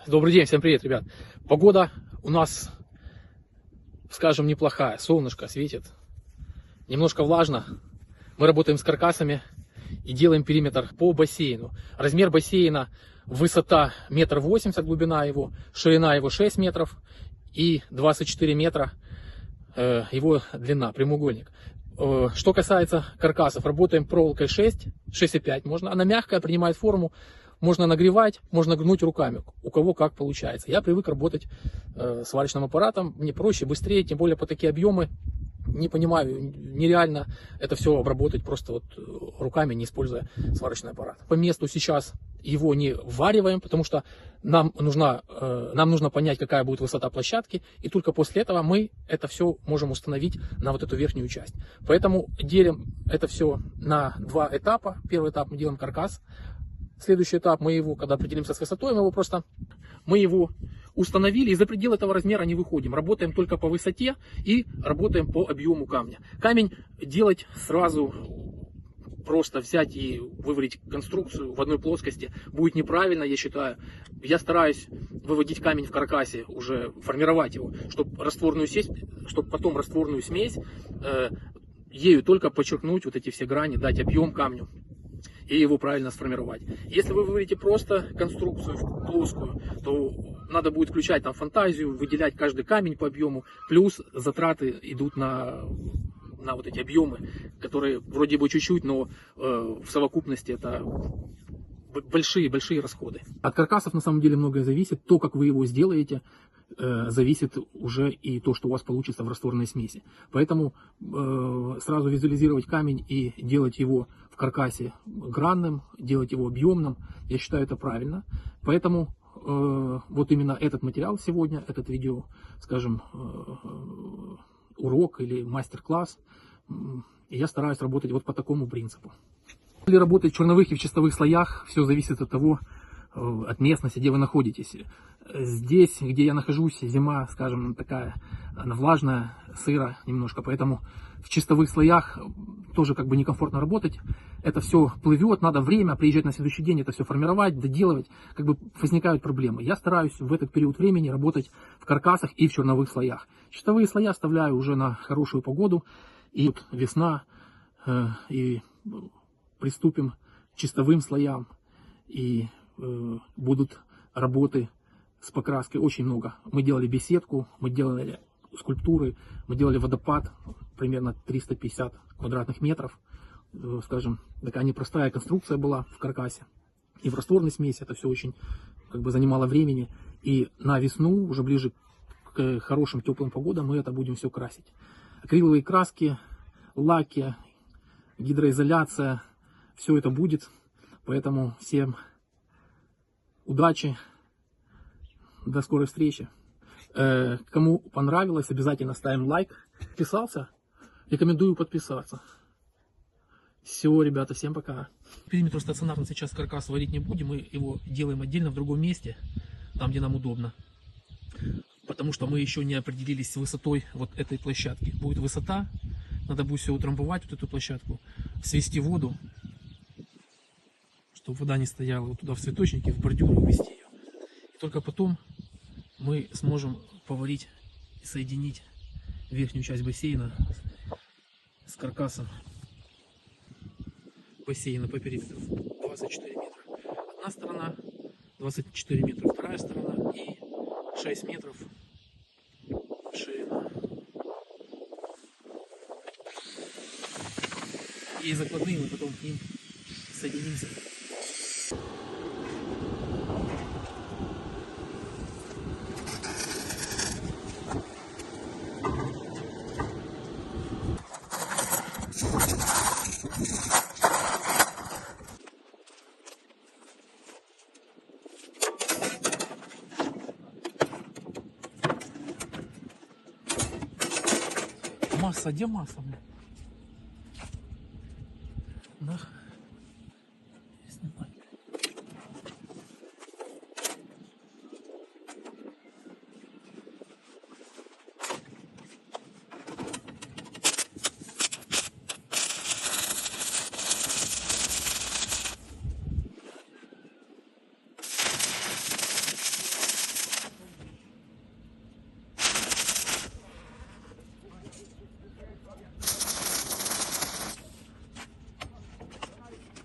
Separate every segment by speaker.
Speaker 1: Добрый день, всем привет, ребят. Погода у нас, скажем, неплохая. Солнышко светит. Немножко влажно. Мы работаем с каркасами и делаем периметр по бассейну. Размер бассейна: высота 1,80 м, глубина его, ширина его 6 метров и 24 метра его длина, прямоугольник. Что касается каркасов, работаем проволокой 6,5 можно. Она мягкая, принимает форму. Можно нагревать, можно гнуть руками, у кого как получается. Я привык работать сварочным аппаратом, мне проще, быстрее, тем более по такие объемы. Не понимаю, нереально это все обработать просто вот руками, не используя сварочный аппарат. По месту сейчас его не ввариваем, потому что нам нужно понять, какая будет высота площадки, и только после этого мы это все можем установить на вот эту верхнюю часть. Поэтому делим это все на два этапа. Первый этап мы делаем каркас. Следующий этап, мы его, когда определимся с высотой, мы его установили, и за пределы этого размера не выходим. Работаем только по высоте и работаем по объему камня. Камень делать сразу, просто взять и выварить конструкцию в одной плоскости будет неправильно, я считаю. Я стараюсь выводить камень в каркасе, уже формировать его, чтобы потом растворную смесь, ею только подчеркнуть вот эти все грани, дать объем камню и его правильно сформировать. Если вы выведете просто конструкцию плоскую, то надо будет включать там фантазию, выделять каждый камень по объему, плюс затраты идут на вот эти объемы, которые вроде бы чуть-чуть, но в совокупности это большие расходы. От каркасов на самом деле многое зависит. То, как вы его сделаете, зависит уже и то, что у вас получится в растворной смеси. Поэтому сразу визуализировать камень и делать его в каркасе гранным, делать его объемным, я считаю, это правильно. Поэтому вот именно этот материал сегодня, этот видео, скажем, урок или мастер-класс, я стараюсь работать вот по такому принципу. Если работать в черновых и в чистовых слоях, все зависит от того, от местности, где вы находитесь. Здесь, где я нахожусь, зима, скажем, такая, она влажная, сыро немножко, поэтому в чистовых слоях тоже как бы некомфортно работать. Это все плывет, надо время, приезжать на следующий день, это все формировать, доделывать, как бы возникают проблемы. Я стараюсь в этот период времени работать в каркасах и в черновых слоях. Чистовые слоя оставляю уже на хорошую погоду, и вот весна, и приступим к чистовым слоям, и будут работы с покраской очень много. Мы делали беседку, мы делали скульптуры, мы делали водопад, примерно 350 квадратных метров. Скажем, такая непростая конструкция была в каркасе. И в растворной смеси это все очень как бы занимало времени. И на весну, уже ближе к хорошим теплым погодам, мы это будем все красить. Акриловые краски, лаки, гидроизоляция, все это будет. Поэтому всем удачи, до скорой встречи. Кому понравилось, обязательно ставим лайк. Подписался? Рекомендую подписаться. Все, ребята, всем пока. Периметр стационарно сейчас каркас варить не будем, мы его делаем отдельно в другом месте, там где нам удобно. Потому что мы еще не определились с высотой вот этой площадки. Будет высота, надо будет все утрамбовать, вот эту площадку, свести воду, чтобы вода не стояла вот туда в цветочнике, в бордюр, увести ее. И только потом мы сможем поварить и соединить верхнюю часть бассейна с каркасом бассейна по периметру 24 метра. Одна сторона 24 метра, вторая сторона и 6 метров ширина. И закладные мы потом к ним соединимся. Масса, где масса, блин? Да. Снимай.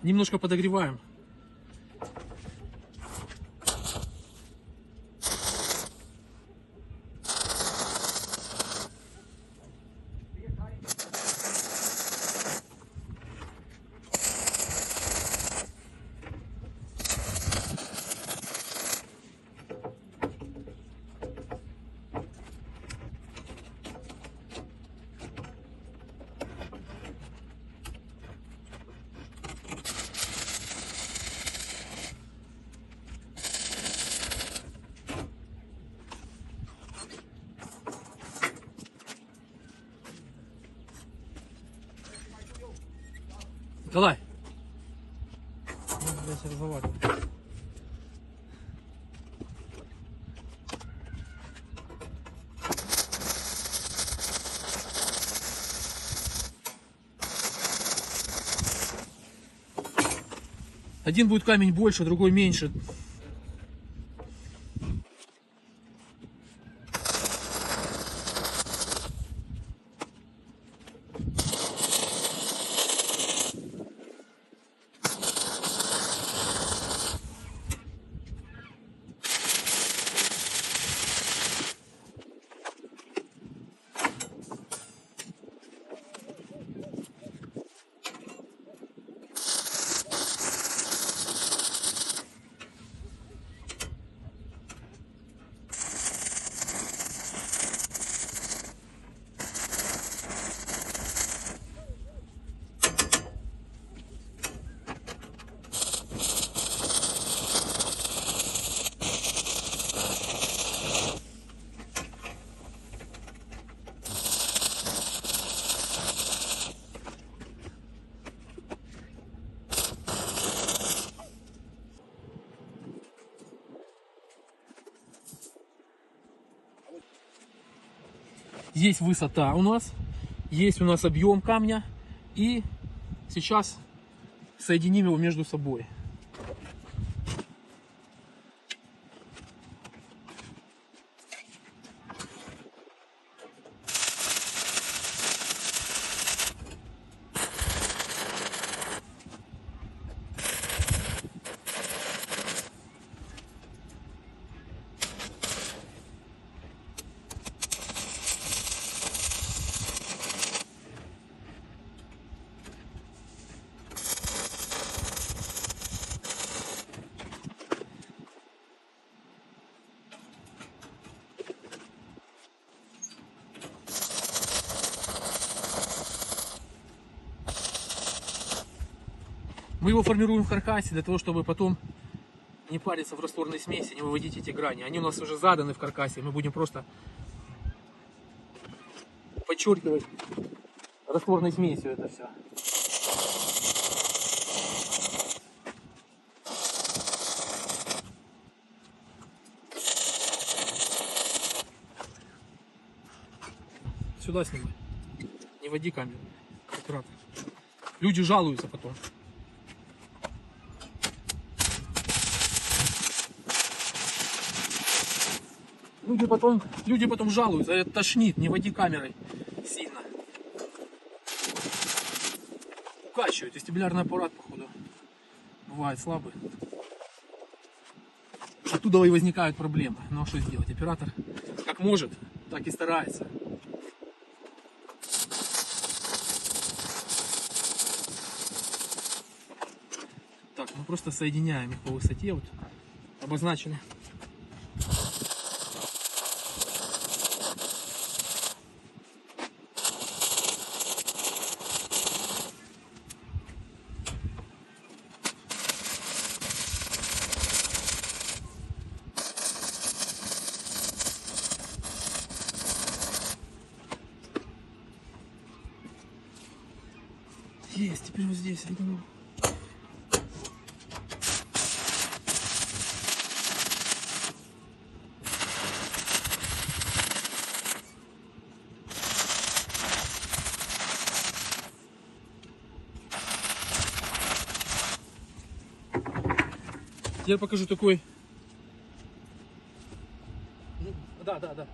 Speaker 1: Немножко подогреваем. Николай. Один будет камень больше, другой меньше. Есть высота у нас, есть у нас объем камня, и сейчас соединим его между собой. Мы его формируем в каркасе для того, чтобы потом не париться в растворной смеси, не выводить эти грани. Они у нас уже заданы в каркасе. Мы будем просто подчеркивать растворной смесью это все. Сюда снимай. Не води камеру. Оператор. Люди жалуются потом. Люди потом жалуются, это тошнит, не води камерой сильно. Укачивает, вестибулярный аппарат, походу, бывает слабый. Оттуда и возникают проблемы. Но что сделать? Оператор как может, так и старается. Так, мы просто соединяем их по высоте, вот обозначены. Есть, теперь вот здесь. Я покажу такой. Да.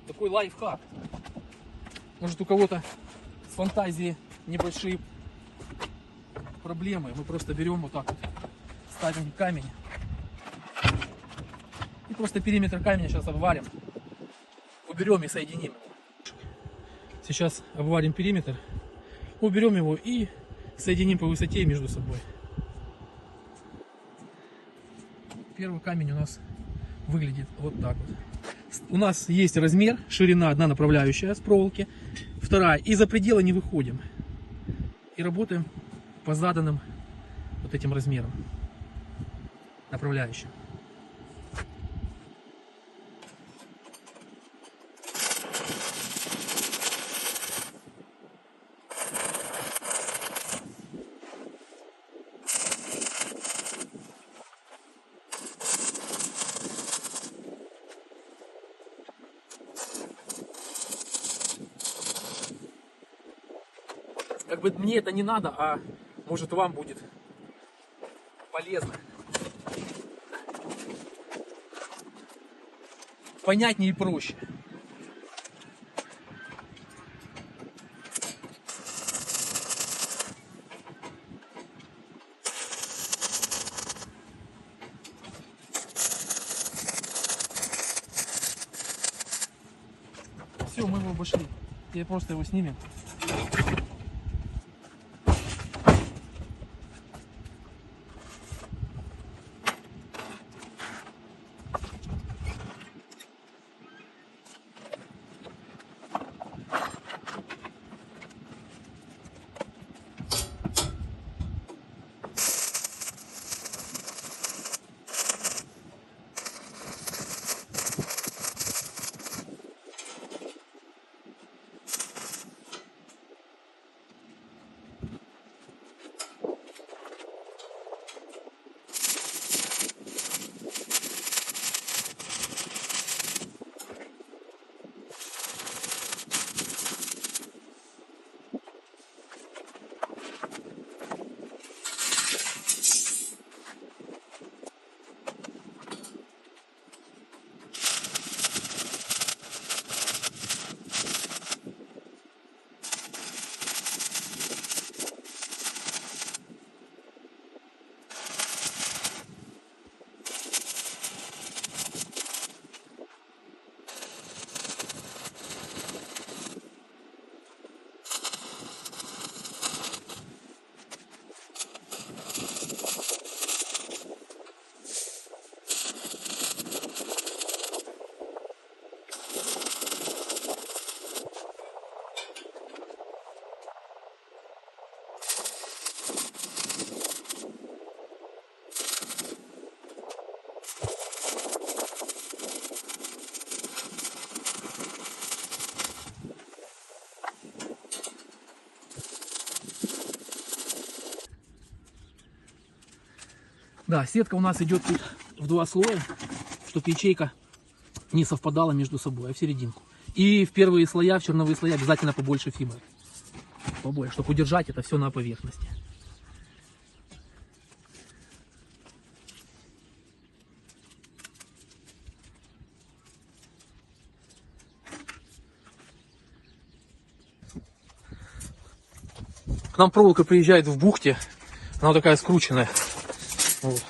Speaker 1: Такой лайфхак. Может, у кого-то с фантазией небольшие проблемы. Мы просто берем вот так вот, ставим камень. И просто периметр камня сейчас обварим. Уберем и соединим его. Сейчас обварим периметр. Уберем его и соединим по высоте между собой. Первый камень у нас выглядит вот так вот. У нас есть размер, ширина одна направляющая с проволоки, вторая. И за пределы не выходим. И работаем по заданным вот этим размерам направляющим. Как бы мне это не надо, а может вам будет полезно. Понятнее и проще. Все, мы его обошли. Теперь просто его снимем. Да, сетка у нас идет тут в два слоя, чтобы ячейка не совпадала между собой, а в серединку. И в первые слоя, в черновые слоя обязательно побольше фибры. Побольше, чтобы удержать это все на поверхности. К нам проволока приезжает в бухте, она такая скрученная. Вот.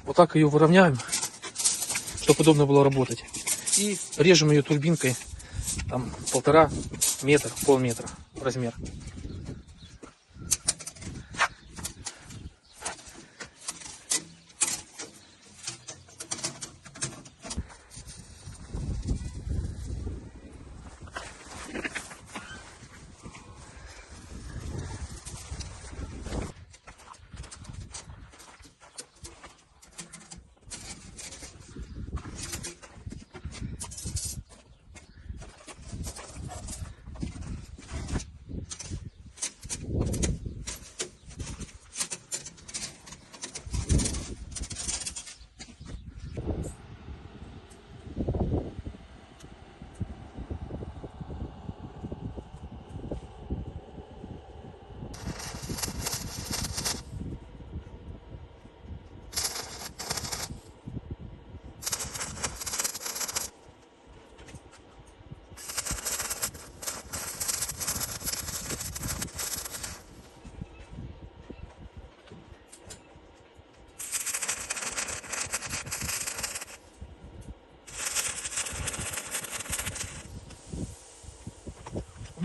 Speaker 1: Вот так ее выровняем, чтобы удобно было работать. И режем ее турбинкой, там 1,5 метра, полметра размер.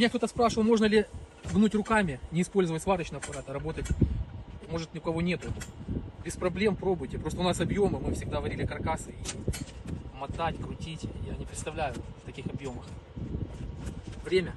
Speaker 1: Меня кто-то спрашивал, можно ли гнуть руками, не использовать сварочный аппарат, а работать. Может, ни у кого нету. Без проблем пробуйте. Просто у нас объемы, мы всегда варили каркасы. И мотать, крутить, я не представляю в таких объемах. Время.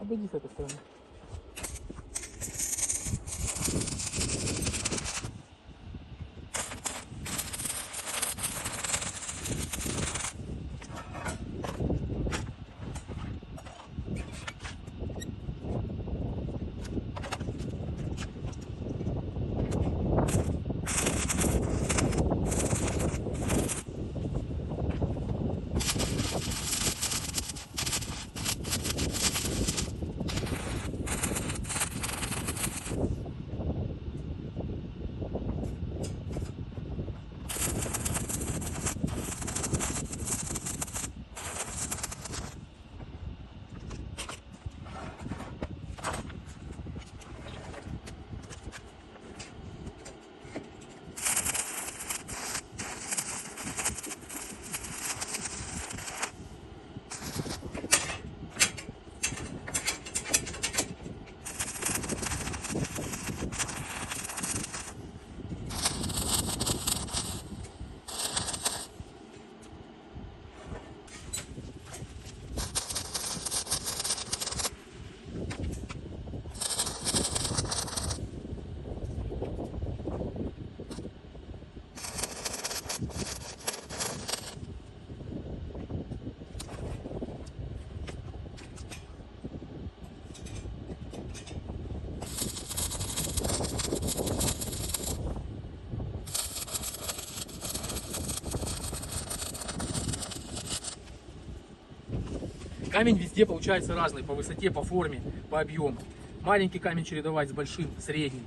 Speaker 1: Обойди с этой стороны. Камень везде получается разный по высоте, по форме, по объему. Маленький камень чередовать с большим, средним.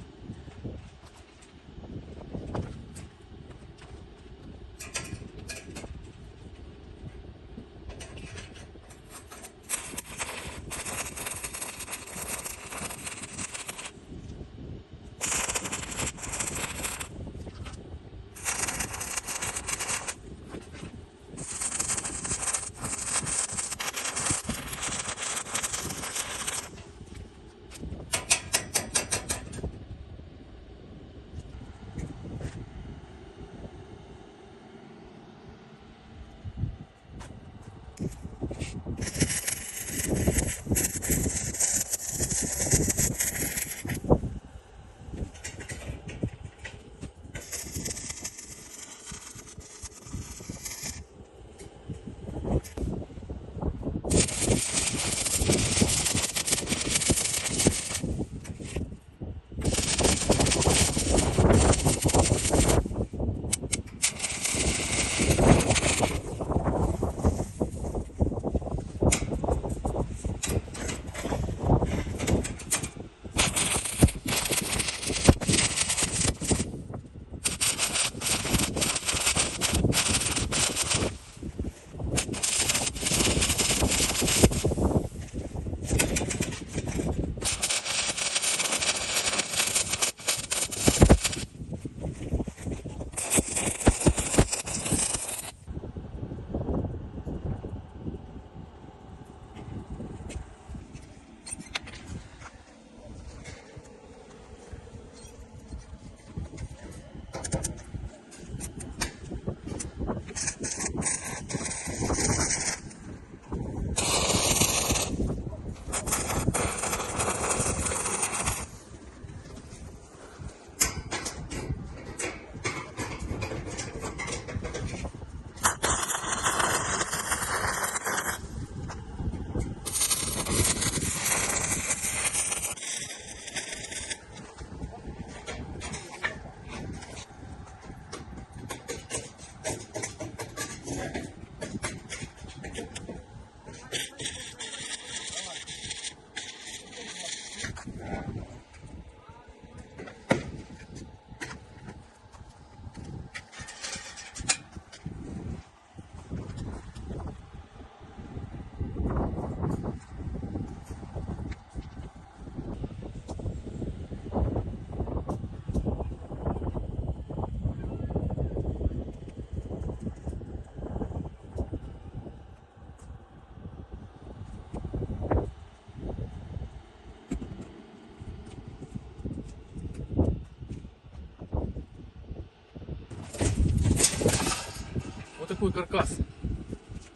Speaker 1: такой каркас.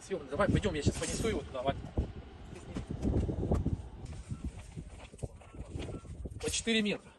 Speaker 1: Все, давай пойдем, я сейчас понесу его туда. Давай. По 4 метра.